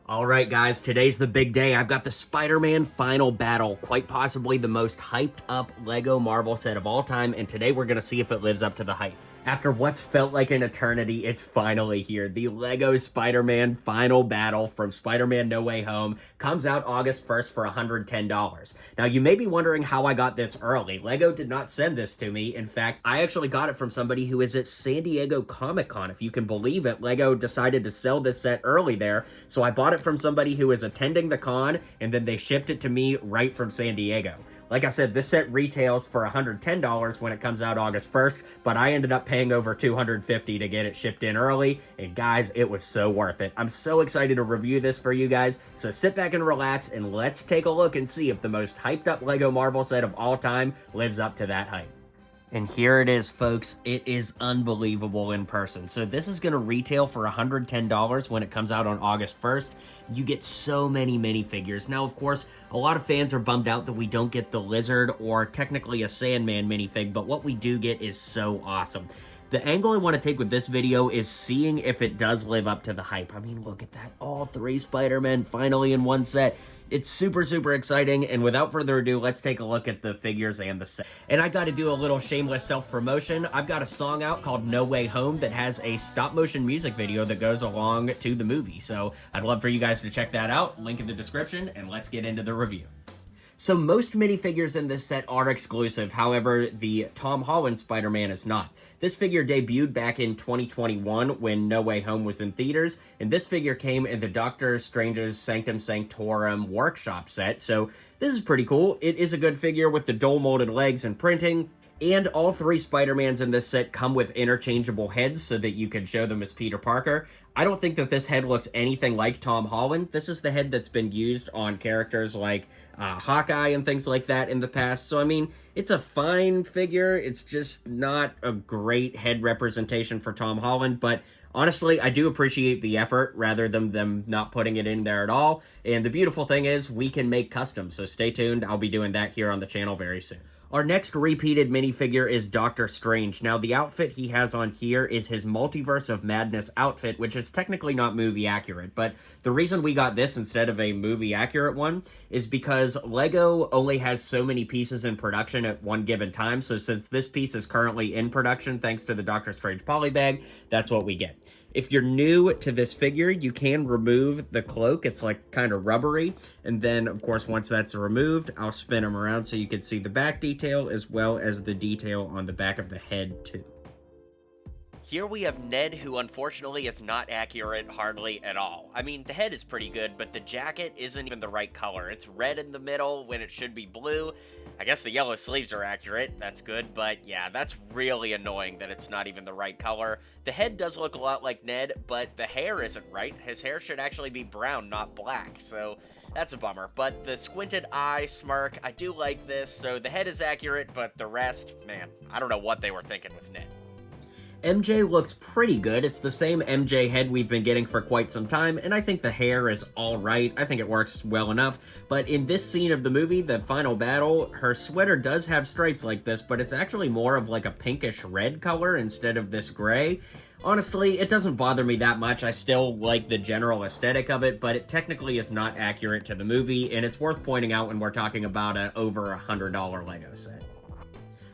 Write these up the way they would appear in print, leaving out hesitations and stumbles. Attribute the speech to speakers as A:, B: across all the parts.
A: Alright guys, today's the big day. I've got the Spider-Man Final Battle, quite possibly the most hyped up LEGO Marvel set of all time, and today we're going to see if it lives up to the hype. After what's felt like an eternity, it's finally here. The LEGO Spider-Man Final Battle from Spider-Man No Way Home comes out August 1st for $110. Now, you may be wondering how I got this early. LEGO did not send this to me. In fact, I actually got it from somebody who is at San Diego Comic-Con. If you can believe it, LEGO decided to sell this set early there, so I bought it from somebody who is attending the con, and then they shipped it to me right from San Diego. Like I said, this set retails for $110 when it comes out August 1st, but I ended up paying over $250 to get it shipped in early, and guys, it was so worth it. I'm so excited to review this for you guys, so sit back and relax, and let's take a look and see if the most hyped up LEGO Marvel set of all time lives up to that hype. And here it is, folks. It is unbelievable in person. So this is going to retail for $110 when it comes out on August 1st. You get so many minifigures. Now, of course, a lot of fans are bummed out that we don't get the Lizard or technically a Sandman minifig, but what we do get is so awesome. The angle I want to take with this video is seeing if it does live up to the hype. I mean, look at that. All three Spider-Men finally in one set. It's super, super exciting, and without further ado, let's take a look at the figures and the set. And I got to do a little shameless self-promotion. I've got a song out called No Way Home that has a stop-motion music video that goes along to the movie. So I'd love for you guys to check that out. Link in the description, and let's get into the review. So most minifigures in this set are exclusive, however, the Tom Holland Spider-Man is not. This figure debuted back in 2021 when No Way Home was in theaters, and this figure came in the Doctor Strange's Sanctum Sanctorum workshop set, so this is pretty cool. It is a good figure with the dual molded legs and printing. And all three Spider-Mans in this set come with interchangeable heads so that you can show them as Peter Parker. I don't think that this head looks anything like Tom Holland. This is the head that's been used on characters like Hawkeye and things like that in the past. So, I mean, it's a fine figure. It's just not a great head representation for Tom Holland, but honestly, I do appreciate the effort rather than them not putting it in there at all. And the beautiful thing is we can make custom, so stay tuned. I'll be doing that here on the channel very soon. Our next repeated minifigure is Doctor Strange. Now, the outfit he has on here is his Multiverse of Madness outfit, which is technically not movie accurate, but the reason we got this instead of a movie accurate one is because LEGO only has so many pieces in production at one given time, so since this piece is currently in production thanks to the Doctor Strange polybag, that's what we get. If you're new to this figure, you can remove the cloak. It's like kind of rubbery. And then, of course, once that's removed, I'll spin him around so you can see the back detail as well as the detail on the back of the head, too. Here we have Ned, who unfortunately is not accurate hardly at all. I mean, the head is pretty good, but the jacket isn't even the right color. It's red in the middle when it should be blue. I guess the yellow sleeves are accurate. That's good, but yeah, that's really annoying that it's not even the right color. The head does look a lot like Ned, but the hair isn't right. His hair should actually be brown, not black, so that's a bummer. But the squinted eye smirk, I do like this, so the head is accurate, but the rest, man, I don't know what they were thinking with Ned. MJ looks pretty good. It's the same MJ head we've been getting for quite some time, and I think the hair is alright. I think it works well enough, but in this scene of the movie, the final battle, her sweater does have stripes like this, but it's actually more of like a pinkish red color instead of this gray. Honestly, it doesn't bother me that much. I still like the general aesthetic of it, but it technically is not accurate to the movie, and it's worth pointing out when we're talking about an over $100 LEGO set.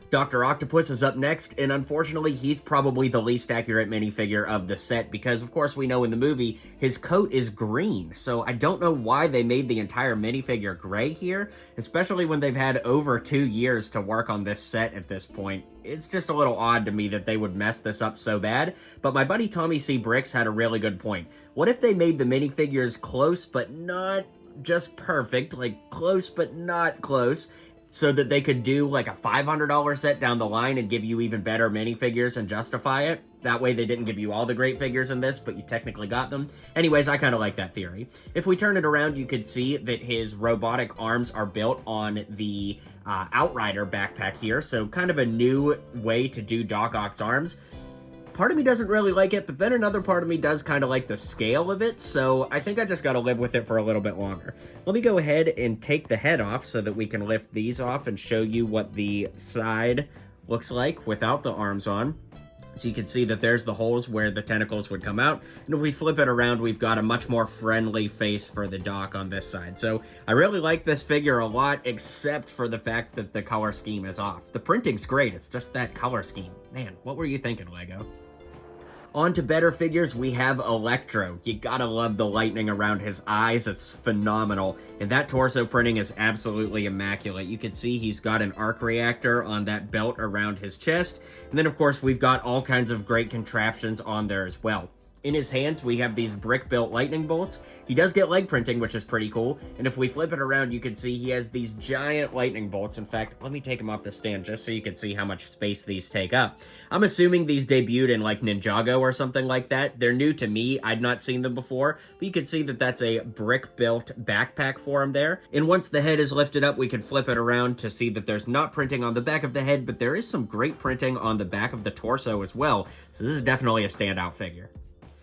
A: Dr. Octopus is up next, and unfortunately, he's probably the least accurate minifigure of the set because, of course, we know in the movie, his coat is green, so I don't know why they made the entire minifigure gray here, especially when they've had over 2 years to work on this set at this point. It's just a little odd to me that they would mess this up so bad, but my buddy Tommy C. Bricks had a really good point. What if they made the minifigures close but not just perfect, like close but not close, so that they could do like a $500 set down the line and give you even better minifigures and justify it? That way they didn't give you all the great figures in this, but you technically got them. Anyways, I kind of like that theory. If we turn it around, you could see that his robotic arms are built on the Outrider backpack here, so kind of a new way to do Doc Ock's arms. Part of me doesn't really like it, but then another part of me does kind of like the scale of it, so I think I just got to live with it for a little bit longer. Let me go ahead and take the head off so that we can lift these off and show you what the side looks like without the arms on. So you can see that there's the holes where the tentacles would come out. And if we flip it around, we've got a much more friendly face for the Doc on this side. So I really like this figure a lot, except for the fact that the color scheme is off. The printing's great, it's just that color scheme. Man, what were you thinking, Lego? On to better figures, we have Electro. You gotta love the lightning around his eyes, it's phenomenal. And that torso printing is absolutely immaculate. You can see he's got an arc reactor on that belt around his chest. And then of course we've got all kinds of great contraptions on there as well. In his hands, we have these brick-built lightning bolts. He does get leg printing, which is pretty cool. And if we flip it around, you can see he has these giant lightning bolts. In fact, let me take him off the stand just so you can see how much space these take up. I'm assuming these debuted in like Ninjago or something like that. They're new to me. I'd not seen them before, but you can see that that's a brick-built backpack for him there. And once the head is lifted up, we can flip it around to see that there's not printing on the back of the head, but there is some great printing on the back of the torso as well. So this is definitely a standout figure.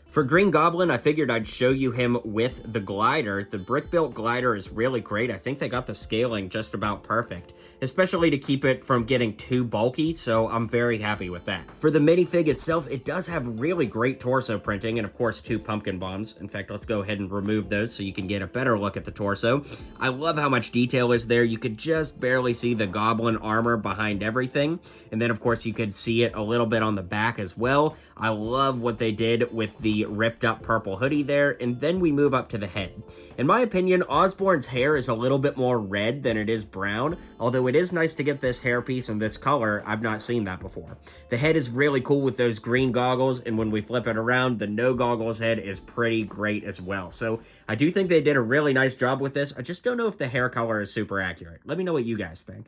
A: For Green Goblin, I figured I'd show you him with the glider. The brick-built glider is really great. I think they got the scaling just about perfect, especially to keep it from getting too bulky, so I'm very happy with that. For the minifig itself, it does have really great torso printing, and of course 2 pumpkin bombs. In fact, let's go ahead and remove those so you can get a better look at the torso. I love how much detail is there. You could just barely see the goblin armor behind everything, and then of course you could see it a little bit on the back as well. I love what they did with the ripped up purple hoodie there, and then we move up to the head. In my opinion, Osborn's hair is a little bit more red than it is brown, although it is nice to get this hairpiece in this color. I've not seen that before. The head is really cool with those green goggles, and when we flip it around, the no goggles head is pretty great as well. So I do think they did a really nice job with this. I just don't know if the hair color is super accurate. Let me know what you guys think.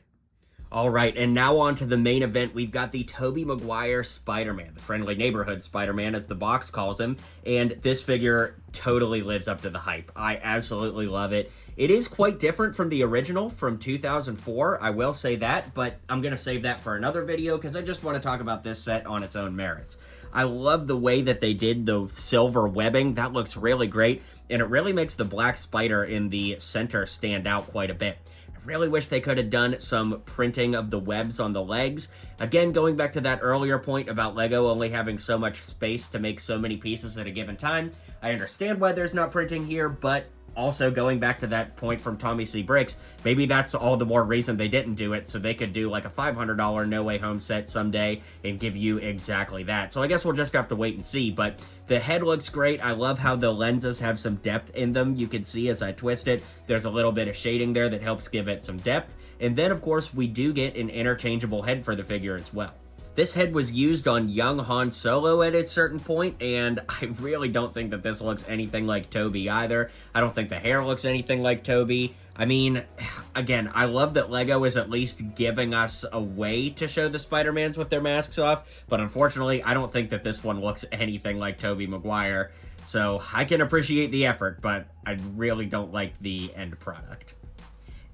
A: All right, and now on to the main event. We've got the Tobey Maguire Spider-Man, the friendly neighborhood Spider-Man, as the box calls him, and this figure totally lives up to the hype. I absolutely love it. It is quite different from the original from 2004, I will say that, but I'm going to save that for another video because I just want to talk about this set on its own merits. I love the way that they did the silver webbing. That looks really great, and it really makes the black spider in the center stand out quite a bit. Really wish they could have done some printing of the webs on the legs. Again, going back to that earlier point about Lego only having so much space to make so many pieces at a given time, I understand why there's not printing here, but also going back to that point from Tommy C. Bricks, maybe that's all the more reason they didn't do it, so they could do like a $500 No Way Home set someday and give you exactly that. So I guess we'll just have to wait and see, but the head looks great. I love how the lenses have some depth in them. You can see as I twist it, there's a little bit of shading there that helps give it some depth. And then, of course, we do get an interchangeable head for the figure as well. This head was used on young Han Solo at a certain point, and I really don't think that this looks anything like Tobey either. I don't think the hair looks anything like Tobey. I mean, again, I love that Lego is at least giving us a way to show the Spider-Mans with their masks off, but unfortunately, I don't think that this one looks anything like Tobey Maguire. So I can appreciate the effort, but I really don't like the end product.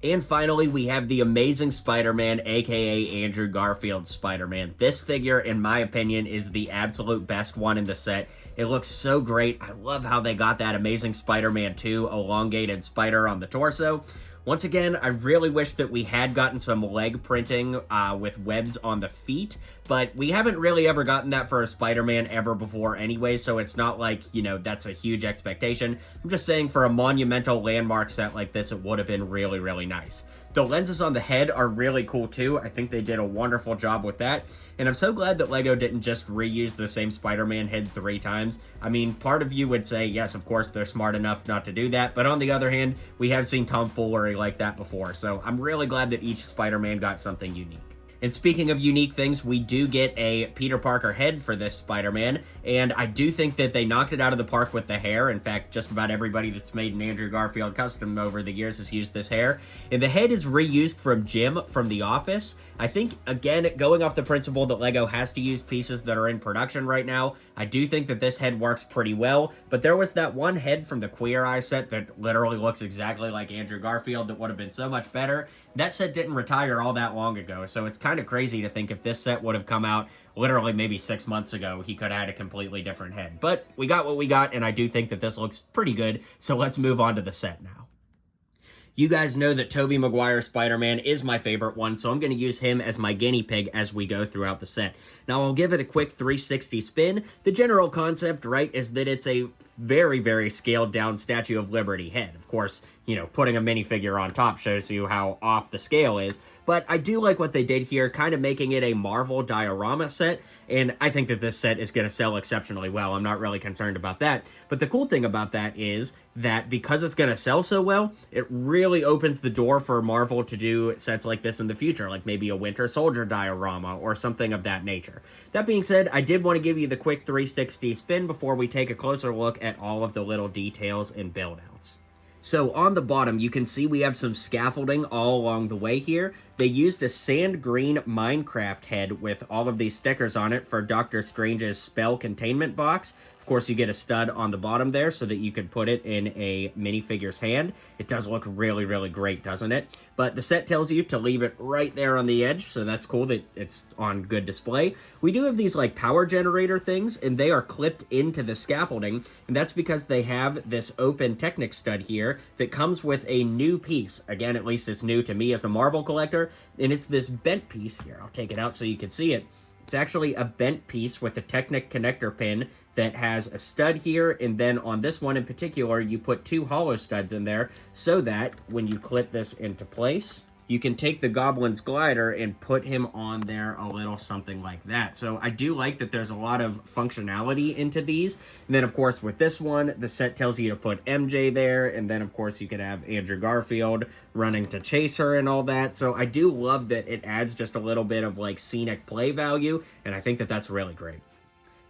A: And finally, we have the Amazing Spider-Man, aka Andrew Garfield's Spider-Man. This figure, in my opinion, is the absolute best one in the set. It looks so great. I love how they got that Amazing Spider-Man 2 elongated spider on the torso. Once again, I really wish that we had gotten some leg printing with webs on the feet, but we haven't really ever gotten that for a Spider-Man ever before anyway, so it's not like, you know, that's a huge expectation. I'm just saying for a monumental landmark set like this, it would have been really, really nice. The lenses on the head are really cool too. I think they did a wonderful job with that. And I'm so glad that Lego didn't just reuse the same Spider-Man head 3 times. I mean, part of you would say, yes, of course, they're smart enough not to do that. But on the other hand, we have seen tomfoolery like that before. So I'm really glad that each Spider-Man got something unique. And speaking of unique things, we do get a Peter Parker head for this Spider-Man, and I do think that they knocked it out of the park with the hair. In fact, just about everybody that's made an Andrew Garfield custom over the years has used this hair. And the head is reused from Jim from The Office. I think, again, going off the principle that Lego has to use pieces that are in production right now, I do think that this head works pretty well, but there was that one head from the Queer Eye set that literally looks exactly like Andrew Garfield that would have been so much better. That set didn't retire all that long ago, so it's kind of crazy to think if this set would have come out literally maybe 6 months ago, he could have had a completely different head. But we got what we got, and I do think that this looks pretty good, so let's move on to the set now. You guys know that Tobey Maguire Spider-Man is my favorite one, so I'm going to use him as my guinea pig as we go throughout the set. Now, I'll give it a quick 360 spin. The general concept, right, is that it's a very, very scaled down Statue of Liberty head. Of course, you know, putting a minifigure on top shows you how off the scale is, but I do like what they did here, kind of making it a Marvel diorama set, and I think that this set is going to sell exceptionally well. I'm not really concerned about that, but the cool thing about that is that because it's going to sell so well, it really opens the door for Marvel to do sets like this in the future, like maybe a Winter Soldier diorama or something of that nature. That being said, I did want to give you the quick 360 spin before we take a closer look at all of the little details and build-outs. So on the bottom, you can see we have some scaffolding all along the way here. They used a sand green Minecraft head with all of these stickers on it for Doctor Strange's spell containment box. Of course, you get a stud on the bottom there so that you could put it in a minifigure's hand. It does look really, really great, doesn't it? But the set tells you to leave it right there on the edge, so that's cool that it's on good display. We do have these like power generator things, and they are clipped into the scaffolding, and that's because they have this open Technic stud here that comes with a new piece. Again, at least it's new to me as a Marvel collector, and it's this bent piece here. I'll take it out so you can see it. It's actually a bent piece with a Technic connector pin that has a stud here, and then on this one in particular, you put two hollow studs in there so that when you clip this into place, you can take the Goblin's glider and put him on there a little something like that. So I do like that there's a lot of functionality into these. And then, of course, with this one, the set tells you to put MJ there. And then, of course, you could have Andrew Garfield running to chase her and all that. So I do love that it adds just a little bit of, like, scenic play value. And I think that that's really great.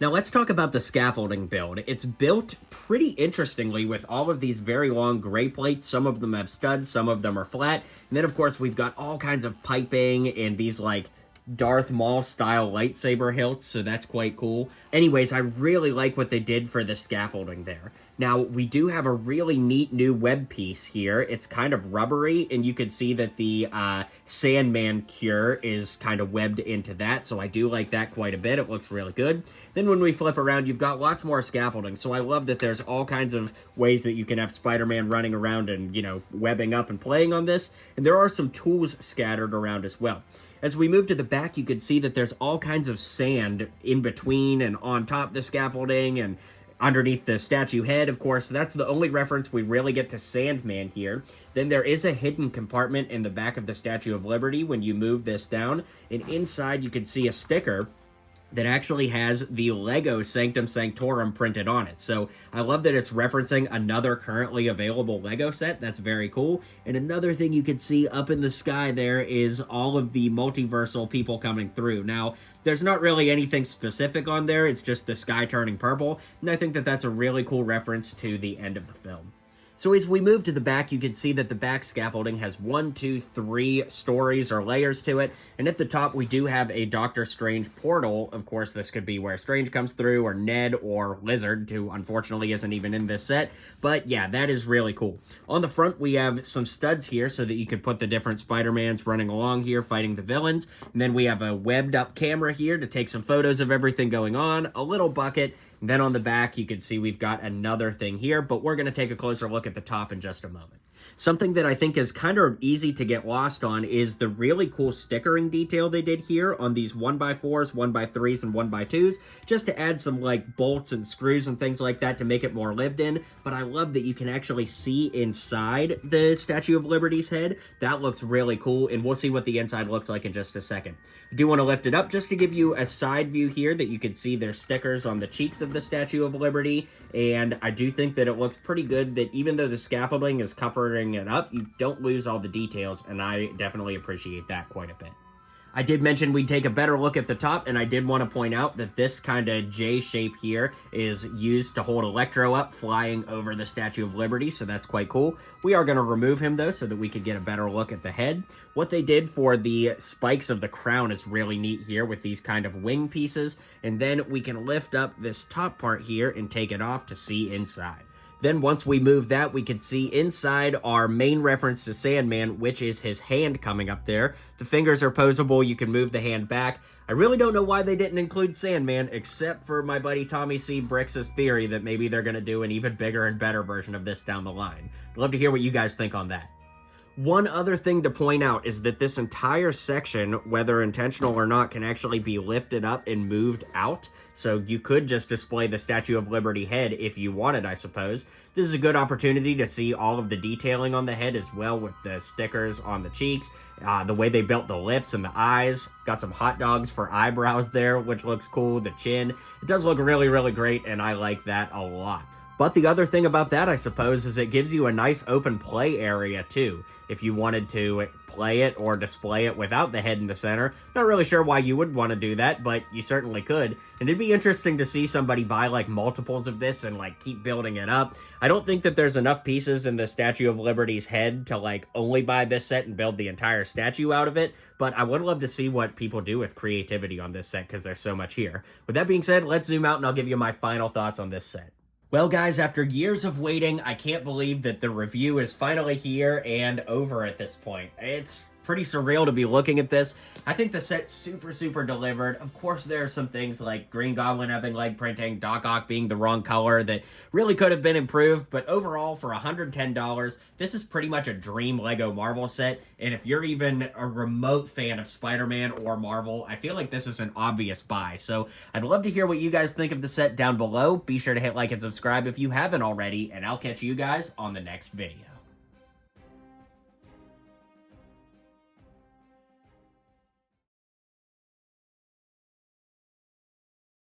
A: Now let's talk about the scaffolding build. It's built pretty interestingly with all of these very long gray plates. Some of them have studs, some of them are flat. And then of course we've got all kinds of piping and these like Darth Maul style lightsaber hilts, so that's quite cool. Anyways, I really like what they did for the scaffolding there. Now, we do have a really neat new web piece here. It's kind of rubbery, and you can see that the Sandman cure is kind of webbed into that, so I do like that quite a bit. It looks really good. Then when we flip around, you've got lots more scaffolding, so I love that there's all kinds of ways that you can have Spider-Man running around and, you know, webbing up and playing on this, and there are some tools scattered around as well. As we move to the back, you can see that there's all kinds of sand in between and on top of the scaffolding and underneath the statue head, of course. That's the only reference we really get to Sandman here. Then there is a hidden compartment in the back of the Statue of Liberty when you move this down. And inside you can see a sticker that actually has the Lego Sanctum Sanctorum printed on it. So I love that it's referencing another currently available Lego set. That's very cool. And another thing you can see up in the sky there is all of the multiversal people coming through. Now, there's not really anything specific on there. It's just the sky turning purple. And I think that that's a really cool reference to the end of the film. So as we move to the back, you can see that the back scaffolding has 1, 2, 3 stories or layers to it. And at the top, we do have a Doctor Strange portal. Of course, this could be where Strange comes through, or Ned, or Lizard, who unfortunately isn't even in this set. But yeah, that is really cool. On the front, we have some studs here so that you could put the different Spider-Mans running along here fighting the villains. And then we have a webbed up camera here to take some photos of everything going on, a little bucket. And then on the back, you can see we've got another thing here, but we're going to take a closer look at the top in just a moment. Something that I think is kind of easy to get lost on is the really cool stickering detail they did here on these 1x4s, 1x3s, and 1x2s, just to add some like bolts and screws and things like that to make it more lived in. But I love that you can actually see inside the Statue of Liberty's head. That looks really cool, and we'll see what the inside looks like in just a second. I do want to lift it up just to give you a side view here that you can see there's stickers on the cheeks of the Statue of Liberty, and I do think that it looks pretty good that even though the scaffolding is covering it up, you don't lose all the details, and I definitely appreciate that quite a bit. I did mention we'd take a better look at the top, and I did want to point out that this kind of J shape here is used to hold Electro up flying over the Statue of Liberty, so that's quite cool. We are going to remove him, though, so that we could get a better look at the head. What they did for the spikes of the crown is really neat here with these kind of wing pieces, and then we can lift up this top part here and take it off to see inside. Then once we move that, we can see inside our main reference to Sandman, which is his hand coming up there. The fingers are posable. You can move the hand back. I really don't know why they didn't include Sandman, except for my buddy Tommy C. Bricks' theory that maybe they're going to do an even bigger and better version of this down the line. I'd love to hear what you guys think on that. One other thing to point out is that this entire section, whether intentional or not, can actually be lifted up and moved out. So you could just display the Statue of Liberty head if you wanted, I suppose. This is a good opportunity to see all of the detailing on the head as well, with the stickers on the cheeks, the way they built the lips and the eyes. Got some hot dogs for eyebrows there, which looks cool. The chin. It does look really, really great, and I like that a lot. But the other thing about that, I suppose, is it gives you a nice open play area too. If you wanted to play it or display it without the head in the center. Not really sure why you would want to do that, but you certainly could. And it'd be interesting to see somebody buy like multiples of this and like keep building it up. I don't think that there's enough pieces in the Statue of Liberty's head to like only buy this set and build the entire statue out of it, but I would love to see what people do with creativity on this set because there's so much here. With that being said, let's zoom out and I'll give you my final thoughts on this set. Well, guys, after years of waiting, I can't believe that the review is finally here and over at this point. It's pretty surreal to be looking at this. I think the set's super delivered. Of course, there are some things like Green Goblin having leg printing, Doc Ock being the wrong color that really could have been improved, but overall, for $110, this is pretty much a dream Lego Marvel set, and if you're even a remote fan of Spider-Man or Marvel, I feel like this is an obvious buy. So I'd love to hear what you guys think of the set down below. Be sure to hit like and subscribe if you haven't already, and I'll catch you guys on the next video.